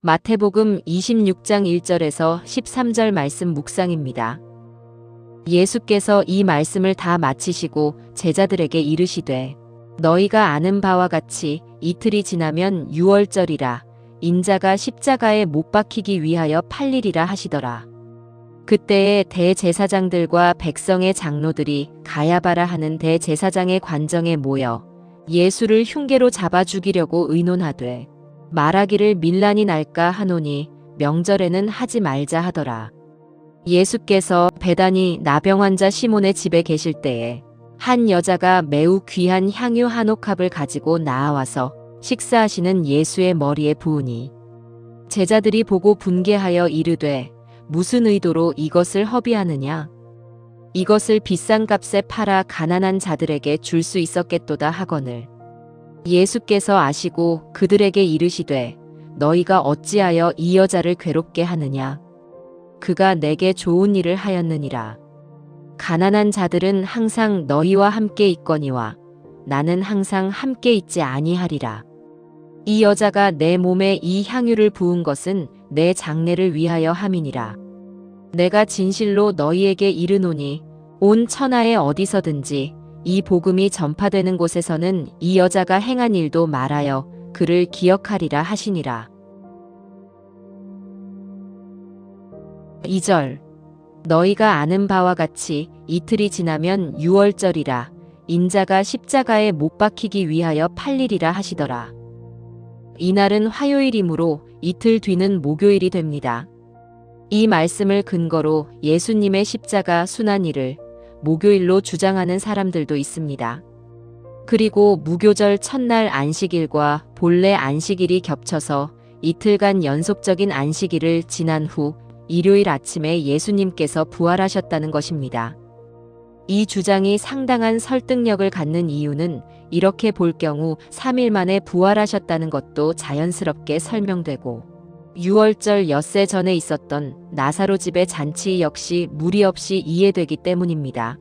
마태복음 26장 1절에서 13절 말씀 묵상입니다. 예수께서 이 말씀을 다 마치시고 제자들에게 이르시되 너희가 아는 바와 같이 이틀이 지나면 유월절이라 인자가 십자가에 못 박히기 위하여 팔리리라 하시더라. 그때에 대제사장들과 백성의 장로들이 가야바라 하는 대제사장의 관정에 모여 예수를 흉계로 잡아 죽이려고 의논하되 말하기를 밀란이 날까 하노니 명절에는 하지 말자 하더라. 예수께서 베다니 나병 환자 시몬의 집에 계실 때에 한 여자가 매우 귀한 향유 한 옥합을 가지고 나아와서 식사하시는 예수의 머리에 부으니 제자들이 보고 분개하여 이르되 무슨 의도로 이것을 허비하느냐? 이것을 비싼 값에 팔아 가난한 자들에게 줄 수 있었겠도다 하거늘. 예수께서 아시고 그들에게 이르시되 너희가 어찌하여 이 여자를 괴롭게 하느냐? 그가 내게 좋은 일을 하였느니라. 가난한 자들은 항상 너희와 함께 있거니와 나는 항상 함께 있지 아니하리라. 이 여자가 내 몸에 이 향유를 부은 것은 내 장례를 위하여 함이니라. 내가 진실로 너희에게 이르노니 온 천하에 어디서든지 이 복음이 전파되는 곳에서는 이 여자가 행한 일도 말하여 그를 기억하리라 하시니라. 2절 너희가 아는 바와 같이 이틀이 지나면 유월절이라 인자가 십자가에 못 박히기 위하여 팔리리라 하시더라. 이날은 화요일이므로 이틀 뒤는 목요일이 됩니다. 이 말씀을 근거로 예수님의 십자가 순환일을 목요일로 주장하는 사람들도 있습니다. 그리고 무교절 첫날 안식일과 본래 안식일이 겹쳐서 이틀간 연속적인 안식일을 지난 후 일요일 아침에 예수님께서 부활하셨다는 것입니다. 이 주장이 상당한 설득력을 갖는 이유는 이렇게 볼 경우 3일 만에 부활하셨다는 것도 자연스럽게 설명되고 유월절 엿새 전에 있었던 나사로 집의 잔치 역시 무리 없이 이해되기 때문입니다.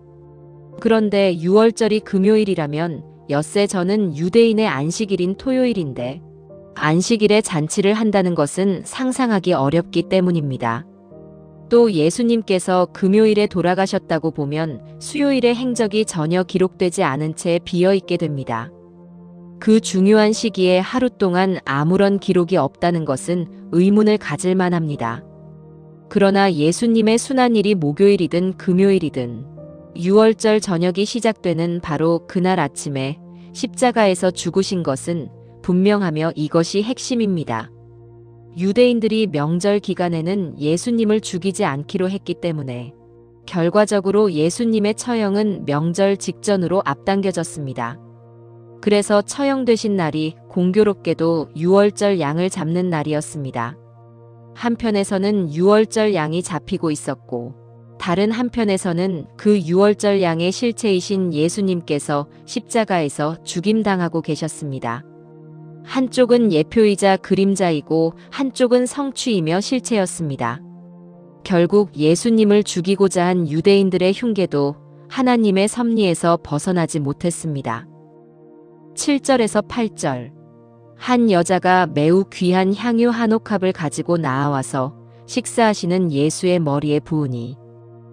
그런데 유월절이 금요일이라면 엿새 전은 유대인의 안식일인 토요일인데 안식일에 잔치를 한다는 것은 상상하기 어렵기 때문입니다. 또 예수님께서 금요일에 돌아가셨다고 보면 수요일의 행적이 전혀 기록되지 않은 채 비어있게 됩니다. 그 중요한 시기에 하루 동안 아무런 기록이 없다는 것은 의문을 가질 만합니다. 그러나 예수님의 순환일이 목요일이든 금요일이든 유월절 저녁이 시작되는 바로 그날 아침에 십자가에서 죽으신 것은 분명하며 이것이 핵심입니다. 유대인들이 명절 기간에는 예수님을 죽이지 않기로 했기 때문에 결과적으로 예수님의 처형은 명절 직전으로 앞당겨졌습니다. 그래서 처형되신 날이 공교롭게도 유월절 양을 잡는 날이었습니다. 한편에서는 유월절 양이 잡히고 있었고 다른 한편에서는 그 유월절 양의 실체이신 예수님께서 십자가에서 죽임당하고 계셨습니다. 한쪽은 예표이자 그림자이고 한쪽은 성취이며 실체였습니다. 결국 예수님을 죽이고자 한 유대인들의 흉계도 하나님의 섭리에서 벗어나지 못했습니다. 7절에서 8절 한 여자가 매우 귀한 향유 한 옥합을 가지고 나아와서 식사하시는 예수의 머리에 부으니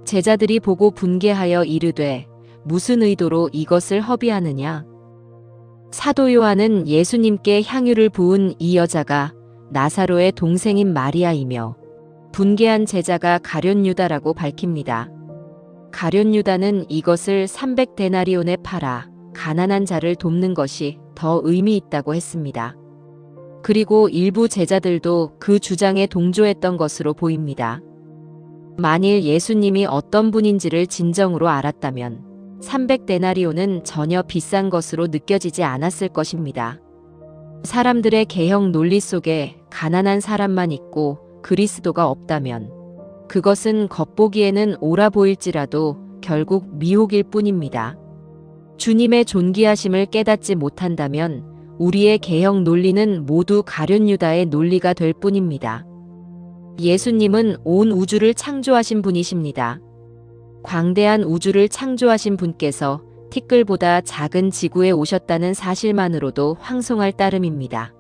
제자들이 보고 분개하여 이르되 무슨 의도로 이것을 허비하느냐? 사도 요한은 예수님께 향유를 부은 이 여자가 나사로의 동생인 마리아이며 분개한 제자가 가룟 유다라고 밝힙니다. 가룟 유다는 이것을 300데나리온에 팔아 가난한 자를 돕는 것이 더 의미 있다고 했습니다. 그리고 일부 제자들도 그 주장에 동조했던 것으로 보입니다. 만일 예수님이 어떤 분인지를 진정으로 알았다면 300데나리온은 전혀 비싼 것으로 느껴지지 않았을 것입니다. 사람들의 개형 논리 속에 가난한 사람만 있고 그리스도가 없다면 그것은 겉보기에는 옳아 보일지라도 결국 미혹일 뿐입니다. 주님의 존귀하심을 깨닫지 못한다면 우리의 개형 논리는 모두 가룟 유다의 논리가 될 뿐입니다. 예수님은 온 우주를 창조하신 분이십니다. 광대한 우주를 창조하신 분께서 티끌보다 작은 지구에 오셨다는 사실만으로도 황송할 따름입니다.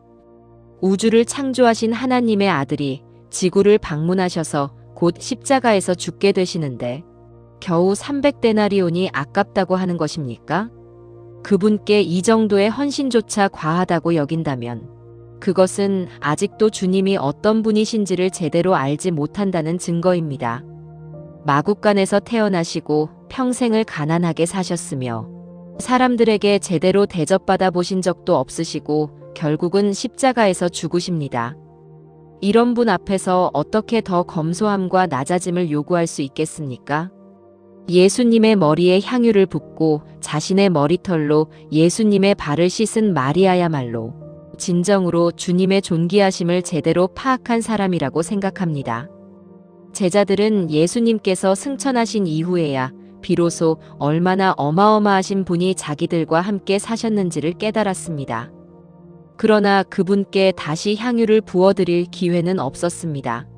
우주를 창조하신 하나님의 아들이 지구를 방문하셔서 곧 십자가에서 죽게 되시는데 겨우 300데나리온이 아깝다고 하는 것입니까? 그분께 이 정도의 헌신조차 과하다고 여긴다면 그것은 아직도 주님이 어떤 분이신지를 제대로 알지 못한다는 증거입니다. 마국간에서 태어나시고 평생을 가난하게 사셨으며 사람들에게 제대로 대접받아 보신 적도 없으시고 결국은 십자가에서 죽으십니다. 이런 분 앞에서 어떻게 더 검소함과 낮아짐을 요구할 수 있겠습니까? 예수님의 머리에 향유를 붓고 자신의 머리털로 예수님의 발을 씻은 마리아야말로 진정으로 주님의 존귀하심을 제대로 파악한 사람이라고 생각합니다. 제자들은 예수님께서 승천하신 이후에야 비로소 얼마나 어마어마하신 분이 자기들과 함께 사셨는지를 깨달았습니다. 그러나 그분께 다시 향유를 부어드릴 기회는 없었습니다.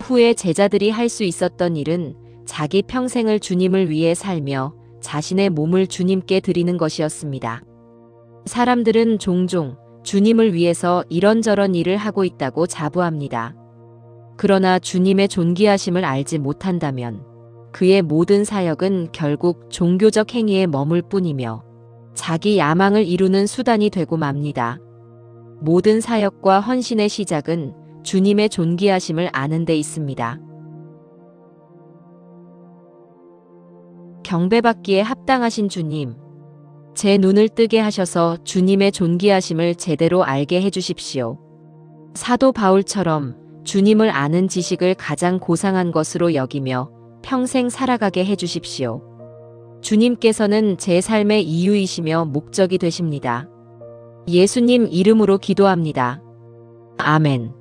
후에 제자들이 할 수 있었던 일은 자기 평생을 주님을 위해 살며 자신의 몸을 주님께 드리는 것이었습니다. 사람들은 종종 주님을 위해서 이런저런 일을 하고 있다고 자부합니다. 그러나 주님의 존귀하심을 알지 못한다면 그의 모든 사역은 결국 종교적 행위에 머물 뿐이며 자기 야망을 이루는 수단이 되고 맙니다. 모든 사역과 헌신의 시작은 주님의 존귀하심을 아는 데 있습니다. 경배받기에 합당하신 주님, 제 눈을 뜨게 하셔서 주님의 존귀하심을 제대로 알게 해주십시오. 사도 바울처럼 주님을 아는 지식을 가장 고상한 것으로 여기며 평생 살아가게 해주십시오. 주님께서는 제 삶의 이유이시며 목적이 되십니다. 예수님 이름으로 기도합니다. 아멘.